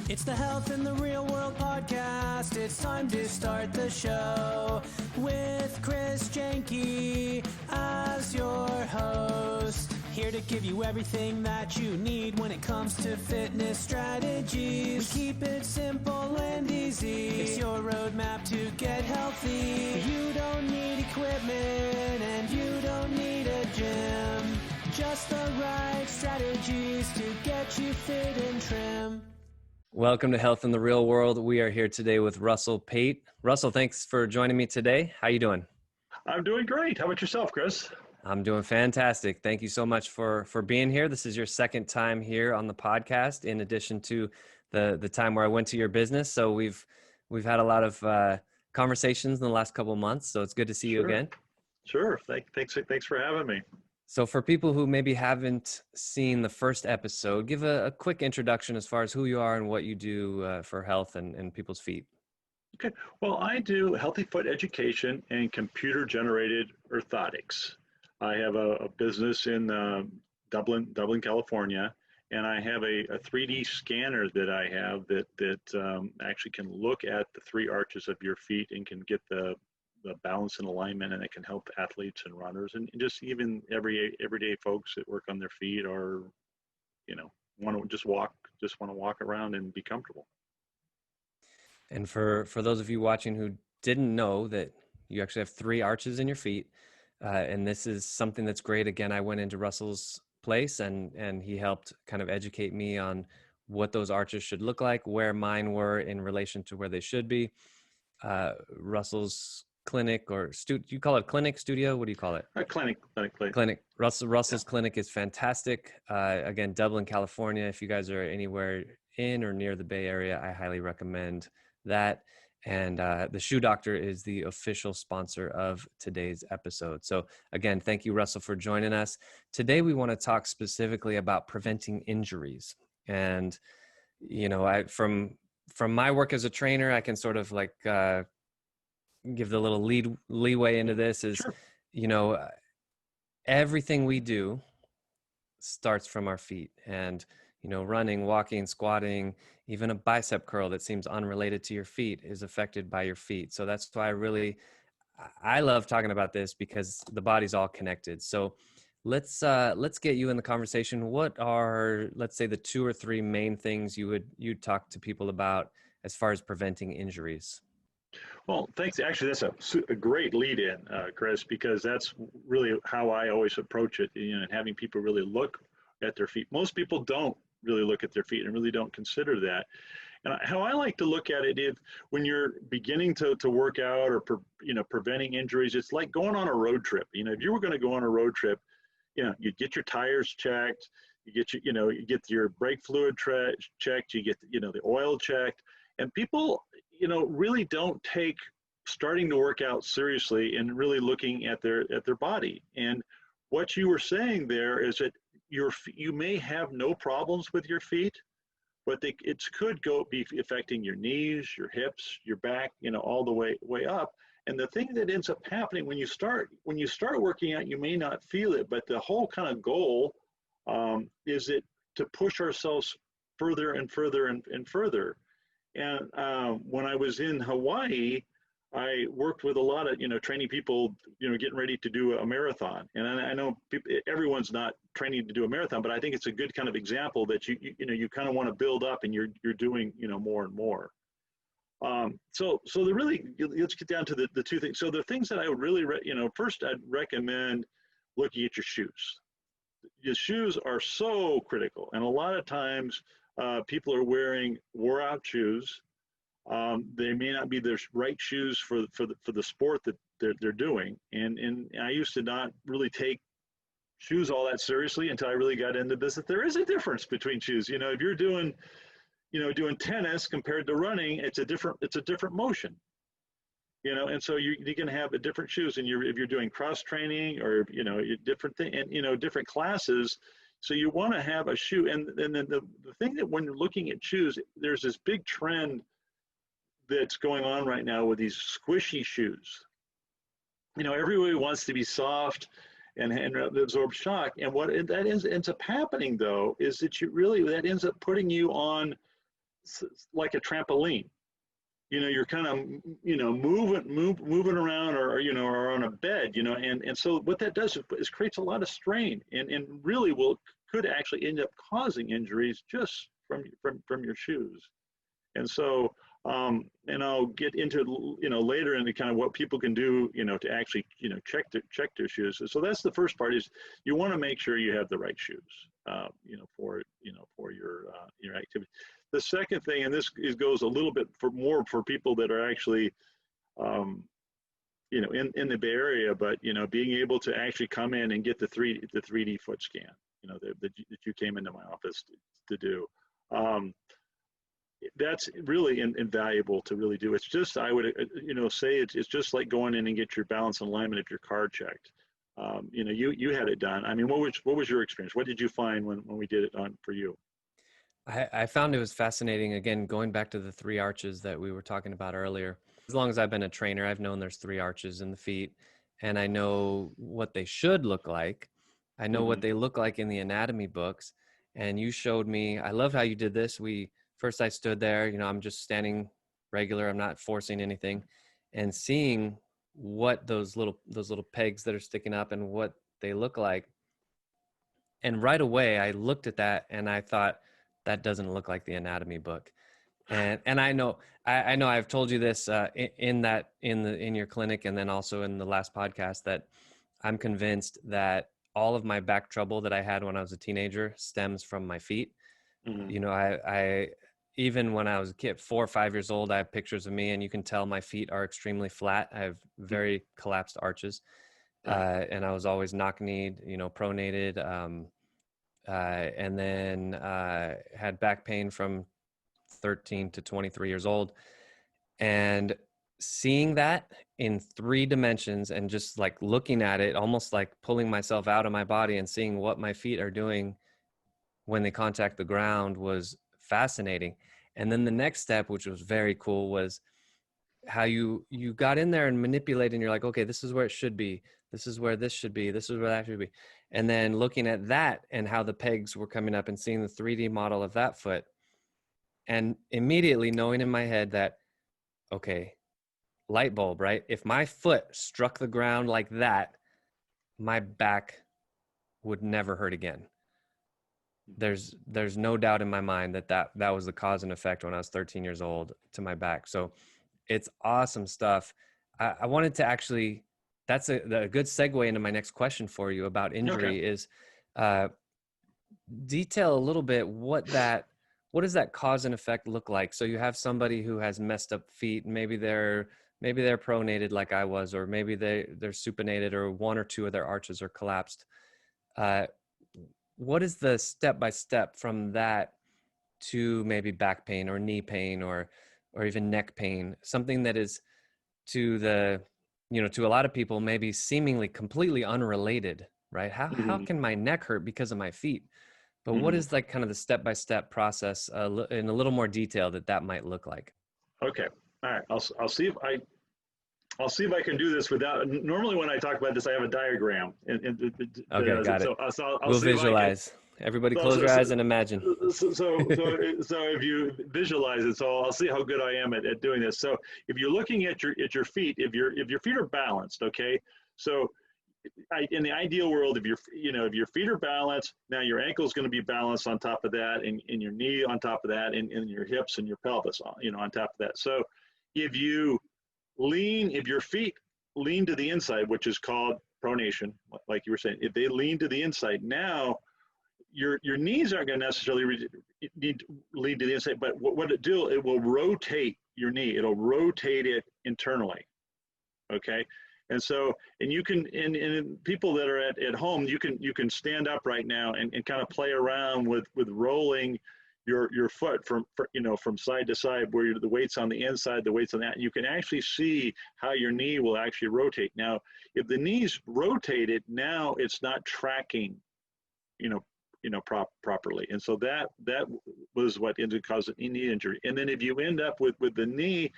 It's the Health in the Real World podcast. It's time to start the show with Chris Janke as your host. Here to give you everything that you need when it comes to fitness strategies. We keep it simple and easy. It's your roadmap to get healthy. You don't need equipment and you don't need a gym. Just the right strategies to get you fit and trim. Welcome to Health in the Real World. We are here today with Russell Pate. Russell, thanks for joining me today. How you doing? I'm doing great. How about yourself, Chris? I'm doing fantastic. Thank you so much for being here. This is your second time here on the podcast, in addition to the time where I went to your business. So we've had a lot of conversations in the last couple of months. So it's good to see you again. Sure. Thanks for having me. So for people who maybe haven't seen the first episode, give a quick introduction as far as who you are and what you do for health and people's feet. Okay. Well, I do healthy foot education and computer-generated orthotics. I have a business in Dublin, California, and I have a 3D scanner that I have that actually can look at the three arches of your feet and can get the balance and alignment, and it can help athletes and runners and just even everyday folks that work on their feet or, want to walk around and be comfortable. And for those of you watching who didn't know that you actually have three arches in your feet, and this is something that's great. Again, I went into Russell's place and he helped kind of educate me on what those arches should look like, where mine were in relation to where they should be. Russell's clinic or you call it clinic, studio? What do you call it? Clinic. Russell's clinic is fantastic. Again, Dublin, California. If you guys are anywhere in or near the Bay Area, I highly recommend that. And the Shoe Doctor is the official sponsor of today's episode. So again, thank you, Russell, for joining us. Today, we want to talk specifically about preventing injuries. And, from my work as a trainer, I can sort of like give the little leeway into this is, Sure. Everything we do starts from our feet. And running, walking, squatting, even a bicep curl that seems unrelated to your feet is affected by your feet. So that's why I love talking about this, because the body's all connected. So let's get you in the conversation. What are, let's say, the two or three main things you'd talk to people about as far as preventing injuries? Well, thanks. Actually, that's a great lead in, Chris, because that's really how I always approach it, and having people really look at their feet. Most people don't really look at their feet and really don't consider that. And how I like to look at it is when you're beginning to work out or preventing injuries, it's like going on a road trip. If you were going to go on a road trip, you'd get your tires checked, you get your brake fluid checked, you get the oil checked, and people really don't take starting to work out seriously and really looking at their body. And what you were saying there is that you may have no problems with your feet, but it could be affecting your knees, your hips, your back, all the way up. And the thing that ends up happening when you start working out, you may not feel it, but the whole kind of goal is to push ourselves further and further and further. And when I was in Hawaii, I worked with a lot of, training people, getting ready to do a marathon. And I know everyone's not training to do a marathon, but I think it's a good kind of example that you kind of want to build up and you're doing, more and more. So let's get down to the two things. So the things that I would really, first I'd recommend looking at your shoes. Your shoes are so critical. And a lot of times people are wearing wore out shoes. They may not be the right shoes for the sport that they're doing. And I used to not really take shoes all that seriously until I really got into this, that there is a difference between shoes. If you're doing tennis compared to running, it's a different motion. And so you can have a different shoes, and if you're doing cross training or different thing, and different classes. So you want to have a shoe, and then the thing that when you're looking at shoes, there's this big trend that's going on right now with these squishy shoes. Everybody wants to be soft and absorb shock, and what ends up happening though is that that ends up putting you on like a trampoline. You're kind of, moving around, or on a bed, and so what that does is creates a lot of strain, and really could actually end up causing injuries just from your shoes. And so, and I'll get into, later into kind of what people can do, to actually, check their shoes. So that's the first part, is you want to make sure you have the right shoes, for your activity. The second thing, and this goes a little bit more for people that are actually, in the Bay Area, but, being able to actually come in and get the 3D foot scan, that you came into my office to do. That's really invaluable to really do. It's just, I would, say it's just like going in and get your balance and alignment of your car checked. You had it done. I mean, what was your experience? What did you find when we did it for you? I found it was fascinating. Again, going back to the 3 arches that we were talking about earlier. As long as I've been a trainer, I've known there's 3 arches in the feet, and I know what they should look like. I know what they look like in the anatomy books. And you showed me, I love how you did this. First I stood there, I'm just standing regular. I'm not forcing anything, and seeing what those little pegs that are sticking up and what they look like. And right away I looked at that and I thought, that doesn't look like the anatomy book. And I know I've told you this in your clinic, and then also in the last podcast, that I'm convinced that all of my back trouble that I had when I was a teenager stems from my feet. I even when I was a kid, 4 or 5 years old, I have pictures of me, and you can tell my feet are extremely flat. I have very collapsed arches, and I was always knock-kneed, pronated. And then had back pain from 13 to 23 years old. And seeing that in 3 dimensions, and just like looking at it, almost like pulling myself out of my body and seeing what my feet are doing when they contact the ground, was fascinating. And then the next step, which was very cool, was how you got in there and manipulated, and you're like, okay, this is where it should be. This is where this should be. This is where that should be. And then looking at that and how the pegs were coming up and seeing the 3D model of that foot, and immediately knowing in my head that, okay, light bulb, right? If my foot struck the ground like that, my back would never hurt again. There's no doubt in my mind that was the cause and effect when I was 13 years old to my back. So it's awesome stuff. I wanted to actually, that's a good segue into my next question for you about injury. Okay. Is detail a little bit what does that cause and effect look like? So you have somebody who has messed up feet, maybe they're pronated like I was, or maybe they're supinated, or 1 or 2 of their arches are collapsed. What is the step-by-step from that to maybe back pain or knee pain or even neck pain, something that is to a lot of people maybe seemingly completely unrelated, right? How can my neck hurt because of my feet? But what is like kind of the step-by-step process in a little more detail that might look like? Okay. All right. I'll see if I can do this without. Normally, when I talk about this, I have a diagram. Okay, got it. So we'll visualize. Everybody, close your eyes and imagine. So if you visualize it, so I'll see how good I am at doing this. So if you're looking at your feet, if your feet are balanced, okay. So in the ideal world, if your feet are balanced, now your ankle is going to be balanced on top of that, and your knee on top of that, and your hips and your pelvis, on top of that. So if your feet lean to the inside, which is called pronation, like you were saying, if they lean to the inside, now your knees aren't going to necessarily lean to the inside, but what it will rotate your knee. It'll rotate it internally. Okay. And so, and you can, and people that are at home, you can stand up right now and kind of play around with rolling your foot from side to side, where the weight's on the inside, the weight's on that. And you can actually see how your knee will actually rotate. Now, if the knee's rotated, now it's not tracking, properly. And so that was what ended up causing knee injury. And then if you end up with the knee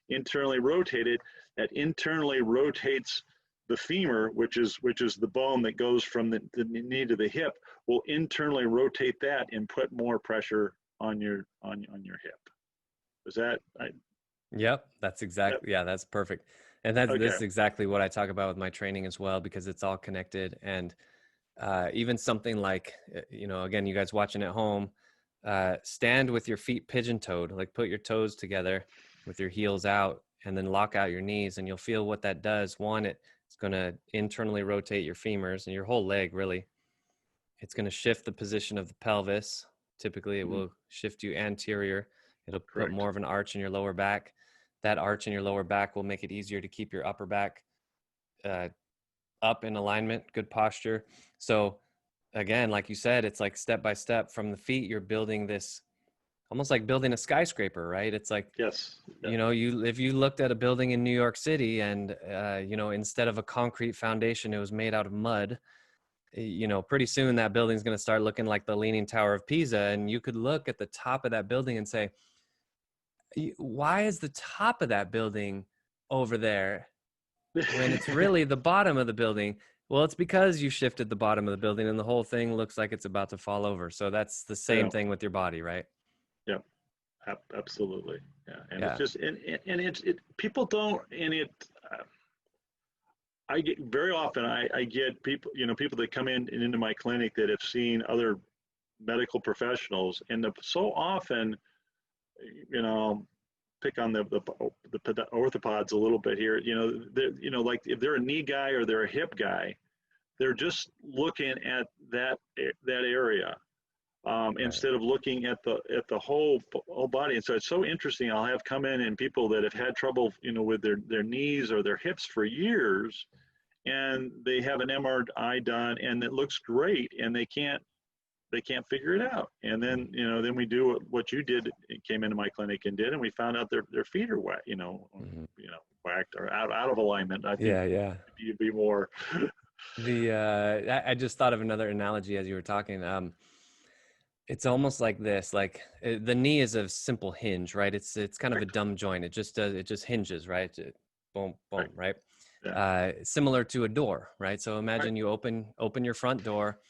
internally rotated, that internally rotates the femur, which is the bone that goes from the knee to the hip, will internally rotate that and put more pressure on your hip. Was that Yep, that's exactly, yeah, that's perfect. And that's okay? this is exactly what I talk about with my training as well, because it's all connected. And even something like, again, you guys watching at home, stand with your feet pigeon-toed, like put your toes together with your heels out, and then lock out your knees, and you'll feel what that does. One, it's going to internally rotate your femurs and your whole leg, really. It's going to shift the position of the pelvis. Typically, it Mhm. will shift you anterior. It'll put Correct. more of an arch in your lower back. That arch in your lower back will make it easier to keep your upper back uh, up in alignment, good posture. So again, like you said, it's like step by step from the feet, you're building this almost like building a skyscraper, right? It's like, Yes. Yeah. if you looked at a building in New York City and, instead of a concrete foundation, it was made out of mud, pretty soon that building's going to start looking like the Leaning Tower of Pisa. And you could look at the top of that building and say, why is the top of that building over there when it's really the bottom of the building? Well, it's because you shifted the bottom of the building and the whole thing looks like it's about to fall over. So that's the same Yeah. thing with your body, right? Yeah. Absolutely. Yeah. And it's Yeah. just and it people don't and it. I get very often I get people people that come in and into my clinic that have seen other medical professionals, and so often you know pick on the orthopods a little bit here. Like if they're a knee guy or they're a hip guy, they're just looking at that area Right. instead of looking at the whole body. And so it's so interesting. I'll have come in and people that have had trouble with their knees or their hips for years, and they have an MRI done and it looks great, and they can't figure it out. And then we do what you did. It came into my clinic and did, and we found out their feet are wet, Mhm. whacked or out of alignment. I think Yeah. Yeah. you'd be more. I just thought of another analogy as you were talking. It's almost like this, like the knee is a simple hinge, right? It's kind of a Correct. dumb joint. It just hinges, right? Boom, boom, Right. right? Yeah. Similar to a door, right? So Right. imagine you open your front door.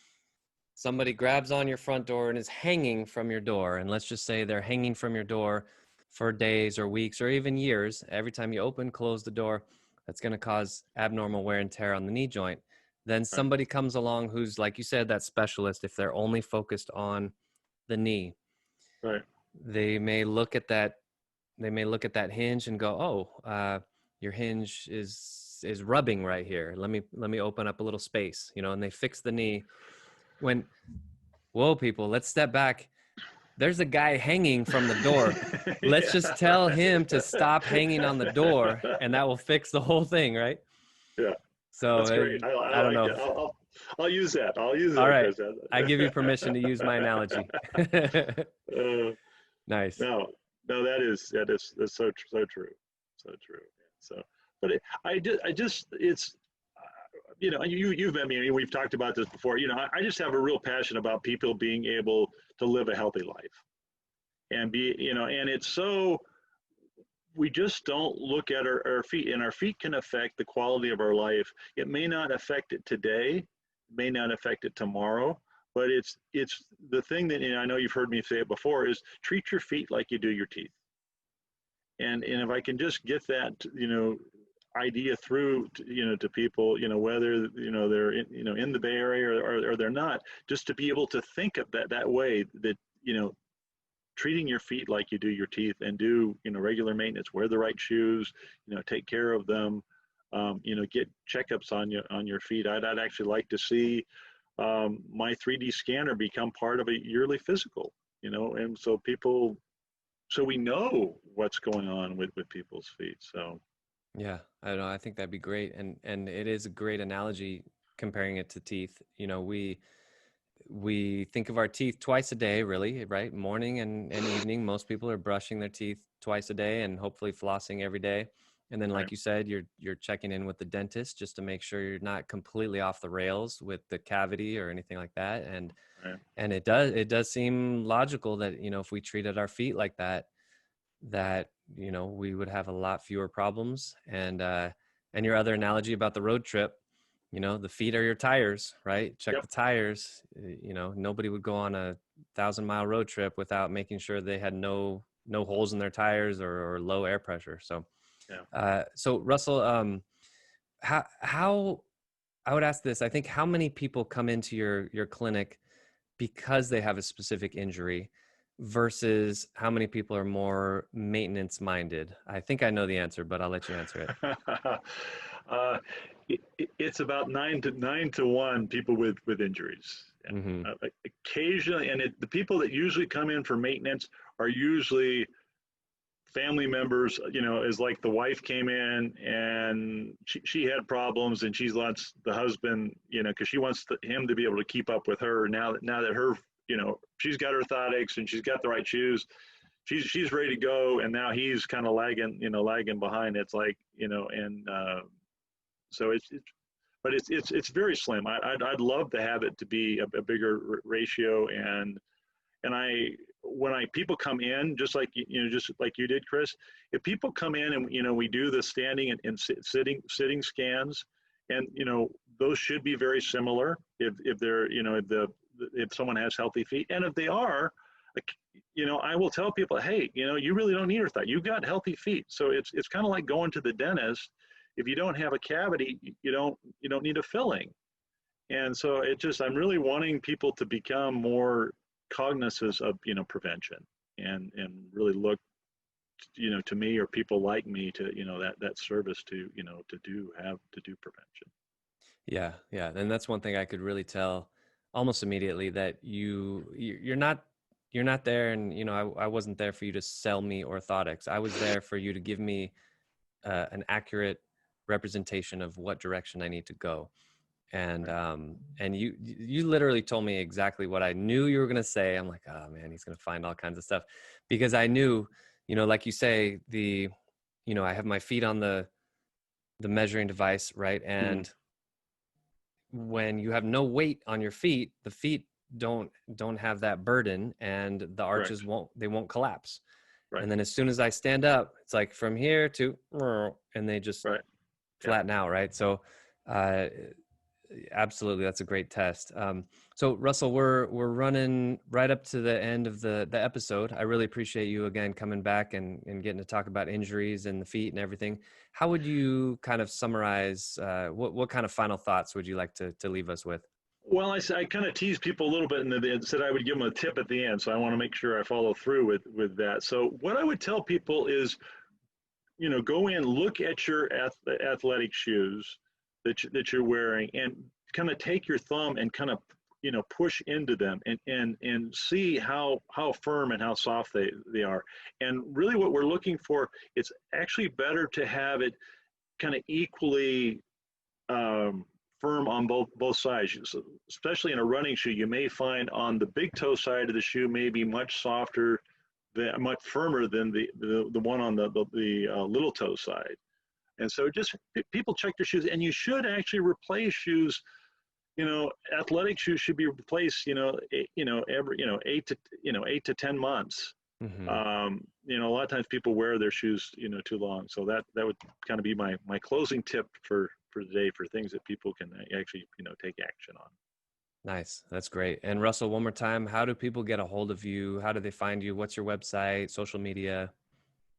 Somebody grabs on your front door and is hanging from your door, and let's just say they're hanging from your door for days or weeks or even years. Every time you close the door, that's going to cause abnormal wear and tear on the knee joint. Then Right. somebody comes along who's, like you said, that specialist. If they're only focused on the knee, Right. they may look at that hinge and go, your hinge is rubbing right here. Let me open up a little space, and they fix the knee. When Whoa, people, let's step back. There's a guy hanging from the door. Let's just tell him to stop hanging on the door, and that will fix the whole thing, right? Yeah. So That's great. I I don't like know. it. I'll use that. I'll use All that, right, Chris. I give you permission to use my analogy. uh, Nice. no, no, that's so true, so true. So, but I just it's you've met me. We've talked about this before. I just have a real passion about people being able to live a healthy life and and it's so we just don't look at our feet, and our feet can affect the quality of our life. It may not affect it today, may not affect it tomorrow, but it's the thing that, and I know you've heard me say it before, is treat your feet like you do your teeth. And if I can just get that idea through to people, whether they're in the Bay Area or they're not, just to be able to think of that way, that treating your feet like you do your teeth, and do regular maintenance, wear the right shoes, take care of them, get checkups on your feet. I'd actually like to see my 3D scanner become part of a yearly physical, and so we know what's going on with people's feet. So Yeah, I don't know. I think that'd be great, and it is a great analogy comparing it to teeth. We think of our teeth twice a day, really, right? Morning and evening. Most people are brushing their teeth twice a day and hopefully flossing every day. And then, right, like you said, you're checking in with the dentist just to make sure you're not completely off the rails with the cavity or anything like that. right, And it does seem logical that if we treated our feet like that we would have a lot fewer problems. And your other analogy about the road trip, the feet are your tires, right? Check yep, the tires. Nobody would go on a 1,000-mile road trip without making sure they had no no holes in their tires or low air pressure. So, Yeah. so Russell, how I would ask this, I think, how many people come into your clinic because they have a specific injury versus how many people are more maintenance minded? I think I know the answer, but I'll let you answer it. uh, it's about 9 to 1 people with injuries. Mm-hmm. Occasionally, and the people that usually come in for maintenance are usually family members. Is like the wife came in and she had problems, and she wants the husband, because she wants him to be able to keep up with her now that her, she's got orthotics and she's got the right shoes. She's ready to go, and now he's kind of lagging behind. It's like, and so but it's very slim. I'd love to have it to be a bigger ratio, and when people come in, just like you did, Chris, if people come in and we do the standing and sitting scans, and those should be very similar if they're if someone has healthy feet, and if they are, I will tell people, hey, you really don't need orthotics. You've got healthy feet, so it's kind of like going to the dentist. If you don't have a cavity, you don't need a filling. And so I'm really wanting people to become more cognizant of prevention, and really look to me or people like me to that service to do prevention. Yeah, and that's one thing I could really tell almost immediately, that you're not there, and I wasn't there for you to sell me orthotics. I was there for you to give me an accurate representation of what direction I need to go. And you literally told me exactly what I knew you were going to say. I'm like, oh man, he's going to find all kinds of stuff, because I knew, like you say, I have my feet on the measuring device, right? And when you have no weight on your feet, the feet don't have that burden, and the arches won't collapse. Right. And then as soon as I stand up, it's like from here to, and they just flatten out. Right. So, absolutely, that's a great test. So Russell, we're running right up to the end of the episode. I really appreciate you again coming back and getting to talk about injuries and the feet and everything. How would you kind of summarize, what kind of final thoughts would you like to leave us with? Well, I kind of teased people a little bit and said I would give them a tip at the end, so I want to make sure I follow through with that. So what I would tell people is, go in, look at your athletic shoes that you're wearing, and kind of take your thumb and kind of push into them and see how firm and how soft they are. And really what we're looking for, it's actually better to have it kind of equally firm on both sides. So especially in a running shoe, you may find on the big toe side of the shoe may be much softer, much firmer than the one on the little toe side. And so just people check their shoes, and you should actually replace shoes. Athletic shoes should be replaced, every 8 to 10 months. Mm-hmm. A lot of times people wear their shoes, too long. So that would kind of be my closing tip for today, for things that people can actually, take action on. Nice. That's great. And Russell, one more time, how do people get a hold of you? How do they find you? What's your website, social media?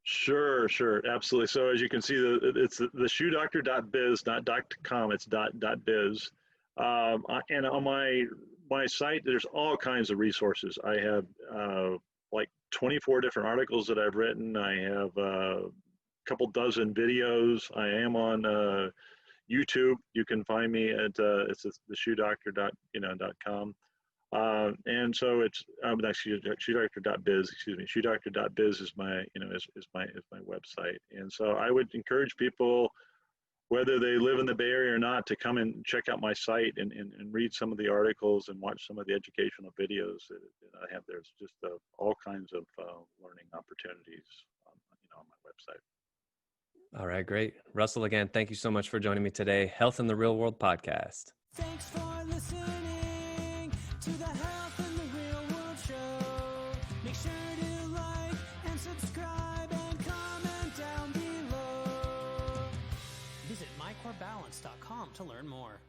Sure, absolutely. So as you can see, it's the shoedoctor.biz, not .com, it's .biz. And on my site, there's all kinds of resources. I have like 24 different articles that I've written. I have a couple dozen videos. I am on YouTube. You can find me at it's the shoedoctor.com. And so it's actually shoedoctor.biz, shoedoctor.biz is my is my website. And so I would encourage people, whether they live in the Bay Area or not, to come and check out my site and read some of the articles and watch some of the educational videos that I have. There's just all kinds of learning opportunities on my website. All right, great. Russell, again, thank you so much for joining me today. Health in the Real World podcast. Thanks for listening to the Health in the Real World show. Make sure to like and subscribe and comment down below. Visit mycorebalance.com to learn more.